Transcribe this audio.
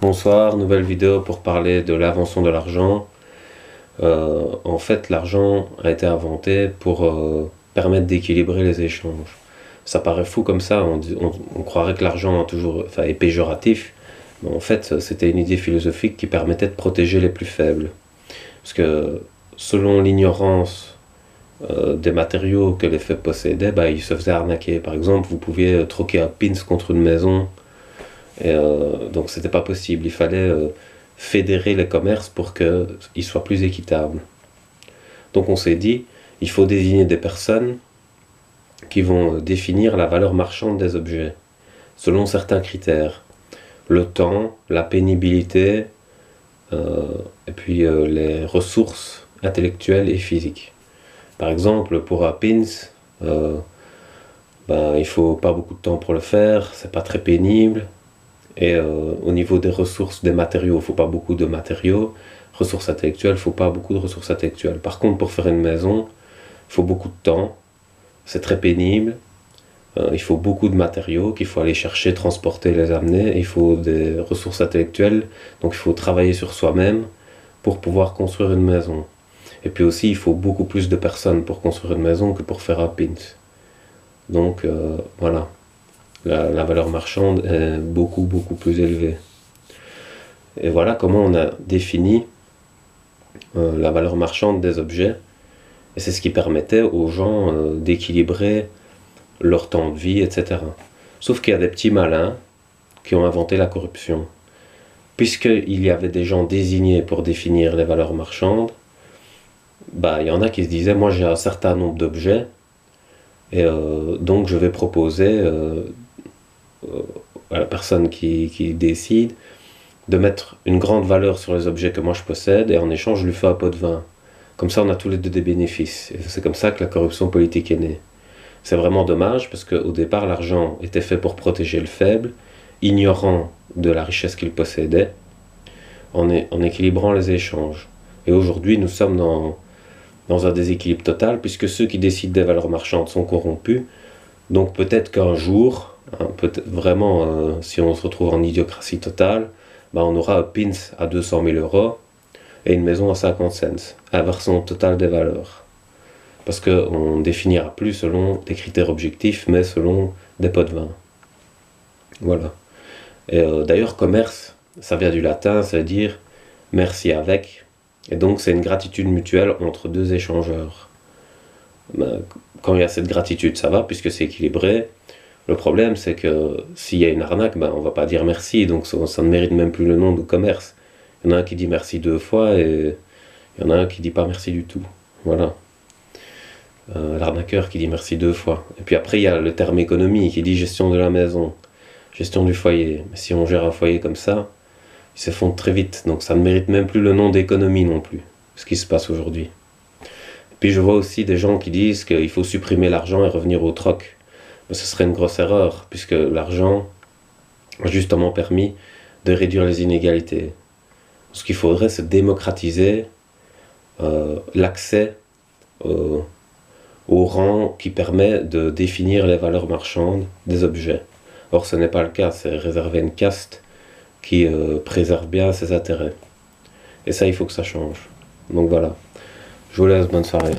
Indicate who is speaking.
Speaker 1: Bonsoir, nouvelle vidéo pour parler de l'invention de l'argent. En fait, l'argent a été inventé pour permettre d'équilibrer les échanges. Ça paraît fou comme ça, on croirait que l'argent est péjoratif, mais en fait, c'était une idée philosophique qui permettait de protéger les plus faibles. Parce que selon l'ignorance des matériaux que les faibles possédaient, ils se faisaient arnaquer. Par exemple, vous pouviez troquer un pins contre une maison. Et donc c'était pas possible, il fallait fédérer les commerces pour qu'ils soient plus équitables. Donc on s'est dit, il faut désigner des personnes qui vont définir la valeur marchande des objets, selon certains critères. Le temps, la pénibilité, et puis les ressources intellectuelles et physiques. Par exemple, pour un pins, il faut pas beaucoup de temps pour le faire, c'est pas très pénible. Et au niveau des ressources, des matériaux, il ne faut pas beaucoup de matériaux. Ressources intellectuelles, il ne faut pas beaucoup de ressources intellectuelles. Par contre, pour faire une maison, il faut beaucoup de temps. C'est très pénible. Il faut beaucoup de matériaux qu'il faut aller chercher, transporter, les amener. Et il faut des ressources intellectuelles. Donc il faut travailler sur soi-même pour pouvoir construire une maison. Et puis aussi, il faut beaucoup plus de personnes pour construire une maison que pour faire un pins. Donc voilà. La valeur marchande est beaucoup plus élevée. Et voilà comment on a défini la valeur marchande des objets. Et c'est ce qui permettait aux gens d'équilibrer leur temps de vie, etc. Sauf qu'il y a des petits malins qui ont inventé la corruption. Puisqu'il y avait des gens désignés pour définir les valeurs marchandes, il y en a qui se disaient, moi j'ai un certain nombre d'objets, et donc je vais proposer à la personne qui décide de mettre une grande valeur sur les objets que moi je possède, et en échange je lui fais un pot de vin. Comme ça on a tous les deux des bénéfices. Et c'est comme ça que la corruption politique est née. C'est vraiment dommage parce qu'au départ l'argent était fait pour protéger le faible, ignorant de la richesse qu'il possédait, en équilibrant les échanges. Et aujourd'hui nous sommes dans un déséquilibre total, puisque ceux qui décident des valeurs marchandes sont corrompus. Donc peut-être qu'un jour, vraiment, si on se retrouve en idiocratie totale, on aura un pins à 200 000 € et une maison à 50 cents, inversion totale des valeurs. Parce qu'on ne définira plus selon des critères objectifs, mais selon des pots de vin. Voilà. Et d'ailleurs, commerce, ça vient du latin, ça veut dire merci avec. Et donc c'est une gratitude mutuelle entre deux échangeurs. Quand il y a cette gratitude, ça va, puisque c'est équilibré. Le problème, c'est que s'il y a une arnaque, on va pas dire merci, donc ça ne mérite même plus le nom de commerce. Il y en a un qui dit merci 2 fois, et il y en a un qui dit pas merci du tout. Voilà. L'arnaqueur qui dit merci 2 fois. Et puis après, il y a le terme économie qui dit gestion de la maison, gestion du foyer. Mais si on gère un foyer comme ça, il s'effondre très vite, donc ça ne mérite même plus le nom d'économie non plus, ce qui se passe aujourd'hui. Puis je vois aussi des gens qui disent qu'il faut supprimer l'argent et revenir au troc. Mais ce serait une grosse erreur, puisque l'argent a justement permis de réduire les inégalités. Ce qu'il faudrait, c'est démocratiser l'accès au rang qui permet de définir les valeurs marchandes des objets. Or, ce n'est pas le cas, c'est réservé à une caste qui préserve bien ses intérêts. Et ça, il faut que ça change. Donc voilà. Je vous laisse, bonne soirée.